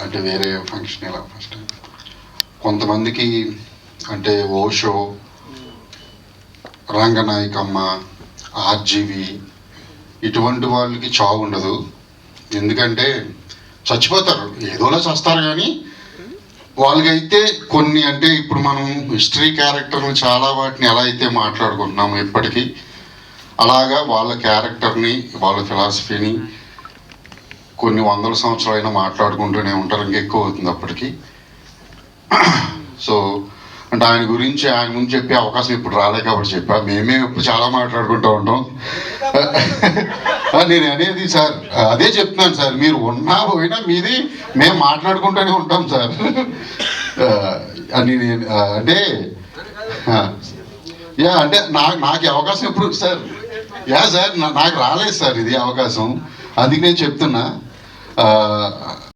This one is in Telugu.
అంటే వేరే ఫంక్షన్ ఇలా ఫస్ట్ కొంతమందికి అంటే ఓషో, రంగనాయకమ్మ, ఆర్జీవి ఇటువంటి వాళ్ళకి చావు ఉండదు. ఎందుకంటే చచ్చిపోతారు, ఏదోలా చస్తారు. కానీ వాళ్ళకైతే కొన్ని అంటే ఇప్పుడు మనం హిస్టరీ క్యారెక్టర్ని చాలా వాటిని ఎలా అయితే మాట్లాడుకుంటున్నాము ఇప్పటికీ, అలాగా వాళ్ళ క్యారెక్టర్ని వాళ్ళ ఫిలాసఫీని కొన్ని వందల సంవత్సరాలైనా మాట్లాడుకుంటూనే ఉంటారు. ఇంకెక్కువ అవుతుంది అప్పటికి. సో అంటే ఆయన గురించి ఆయన ముందు చెప్పే అవకాశం ఇప్పుడు రాలే కాబట్టి చెప్పా. మేమే ఇప్పుడు చాలా మాట్లాడుకుంటూ ఉంటాం. నేను అనేది సార్ అదే చెప్తున్నాను సార్, మీరు ఉన్నా పోయినా మీది మేము మాట్లాడుకుంటూనే ఉంటాం సార్ అని నేను అంటే యా అంటే నాకు అవకాశం ఎప్పుడు సార్ యా సార్ నాకు రాలేదు సార్ ఇది అవకాశం, అందుకే నేను చెప్తున్నా.